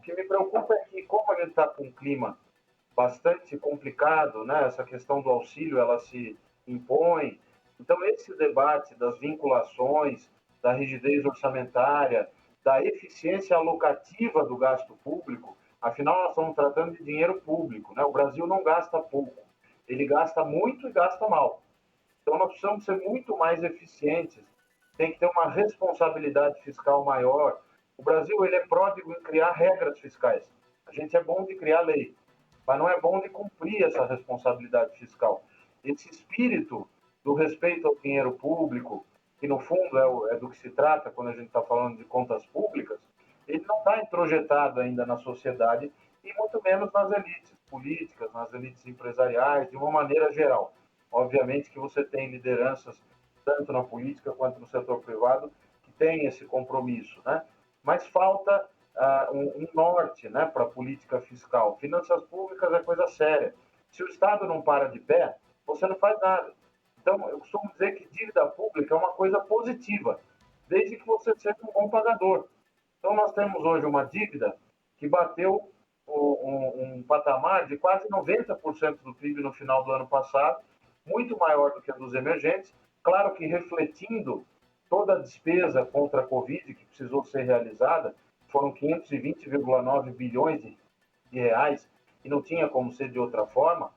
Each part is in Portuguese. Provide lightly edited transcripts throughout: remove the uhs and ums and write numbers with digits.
O que me preocupa é que, como a gente está com um clima bastante complicado, né? Essa questão do auxílio, ela se impõe. Então, esse debate das vinculações, da rigidez orçamentária, da eficiência alocativa do gasto público, afinal, nós estamos tratando de dinheiro público, né? O Brasil não gasta pouco, ele gasta muito e gasta mal. Então, nós precisamos ser muito mais eficientes, tem que ter uma responsabilidade fiscal maior. O Brasil ele é pródigo em criar regras fiscais. A gente é bom de criar lei, mas não é bom de cumprir essa responsabilidade fiscal. Esse espírito do respeito ao dinheiro público, que no fundo é do que se trata quando a gente está falando de contas públicas, ele não está introjetado ainda na sociedade e muito menos nas elites políticas, nas elites empresariais, de uma maneira geral. Obviamente que você tem lideranças, tanto na política quanto no setor privado, que têm esse compromisso, né? Mas falta um norte, né, para a política fiscal. Finanças públicas é coisa séria. Se o Estado não para de pé, você não faz nada. Então, eu costumo dizer que dívida pública é uma coisa positiva, desde que você seja um bom pagador. Então, nós temos hoje uma dívida que bateu um patamar de quase 90% do PIB no final do ano passado, muito maior do que a dos emergentes, claro que refletindo toda a despesa contra a Covid que precisou ser realizada, foram 520,9 bilhões de reais, e não tinha como ser de outra forma,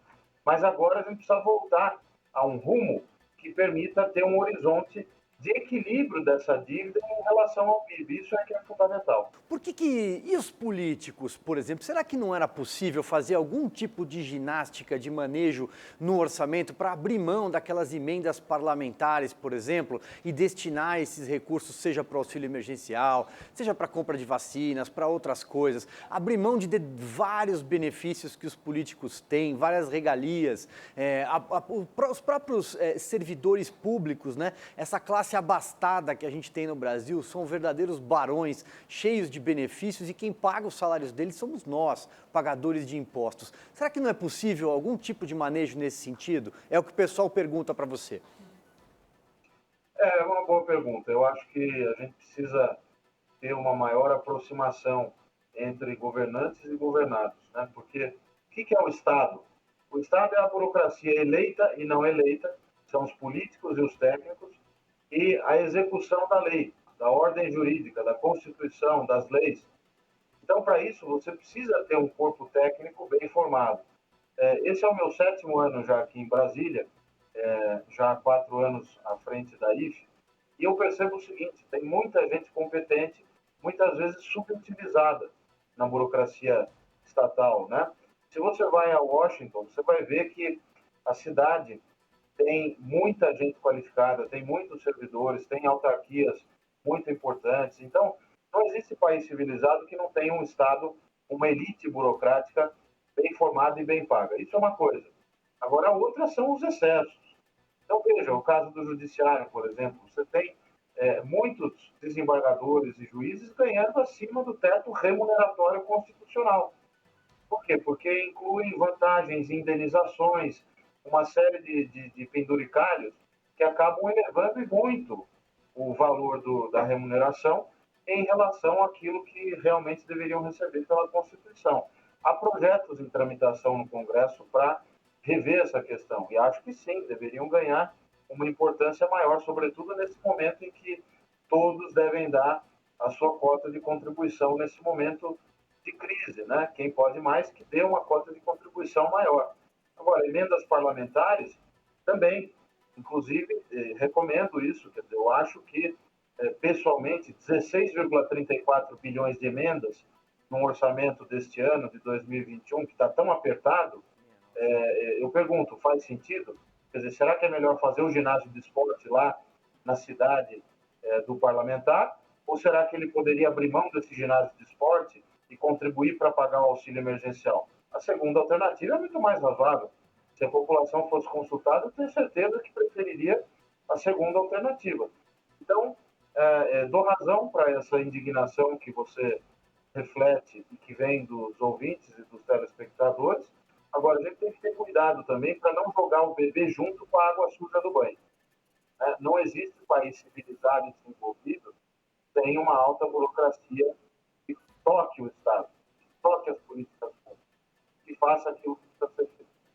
mas agora a gente precisa voltar a um rumo que permita ter um horizonte de equilíbrio dessa dívida em relação ao PIB. Isso é que é fundamental. E os políticos, por exemplo, será que não era possível fazer algum tipo de ginástica de manejo no orçamento para abrir mão daquelas emendas parlamentares, por exemplo, e destinar esses recursos, seja para o auxílio emergencial, seja para a compra de vacinas, para outras coisas, abrir mão de vários benefícios que os políticos têm, várias regalias, os próprios servidores públicos, né? Essa classe abastada que a gente tem no Brasil são verdadeiros barões, cheios de benefícios, e quem paga os salários deles somos nós, pagadores de impostos. Será que não é possível algum tipo de manejo nesse sentido? É o que o pessoal pergunta para você. É uma boa pergunta. Eu acho que a gente precisa ter uma maior aproximação entre governantes e governados, né? Porque o que é o Estado? O Estado é a burocracia eleita e não eleita, são os políticos e os técnicos, e a execução da lei, da ordem jurídica, da Constituição, das leis. Então, para isso, você precisa ter um corpo técnico bem formado. Esse é o meu 7º ano já aqui em Brasília, já há 4 anos à frente da IFE, e eu percebo o seguinte: tem muita gente competente, muitas vezes subutilizada na burocracia estatal, né? Se você vai a Washington, você vai ver que a cidade tem muita gente qualificada, tem muitos servidores, tem autarquias muito importantes. Então, não existe país civilizado que não tenha um Estado, uma elite burocrática bem formada e bem paga. Isso é uma coisa. Agora, a outra são os excessos. Então, veja, o caso do judiciário, por exemplo, você tem muitos desembargadores e juízes ganhando acima do teto remuneratório constitucional. Por quê? Porque incluem vantagens, indenizações, uma série de penduricalhos que acabam elevando e muito o valor da remuneração em relação àquilo que realmente deveriam receber pela Constituição. Há projetos em tramitação no Congresso para rever essa questão, e acho que sim, deveriam ganhar uma importância maior, sobretudo nesse momento em que todos devem dar a sua cota de contribuição nesse momento de crise, né? Quem pode mais, que dê uma cota de contribuição maior. Agora, emendas parlamentares, também, inclusive, recomendo isso, quer dizer, eu acho que, pessoalmente, 16,34 bilhões de emendas no orçamento deste ano, de 2021, que está tão apertado, eu pergunto, faz sentido? Quer dizer, será que é melhor fazer um ginásio de esporte lá na cidade do parlamentar? Ou será que ele poderia abrir mão desse ginásio de esporte e contribuir para pagar o auxílio emergencial? A segunda alternativa é muito mais razoável. Se a população fosse consultada, eu tenho certeza que preferiria a segunda alternativa. Então, dou razão para essa indignação que você reflete e que vem dos ouvintes e dos telespectadores. Agora, a gente tem que ter cuidado também para não jogar o bebê junto com a água suja do banho. Não existe país civilizado e desenvolvido sem uma alta burocracia que toque o Estado. faça aquilo que precisa ser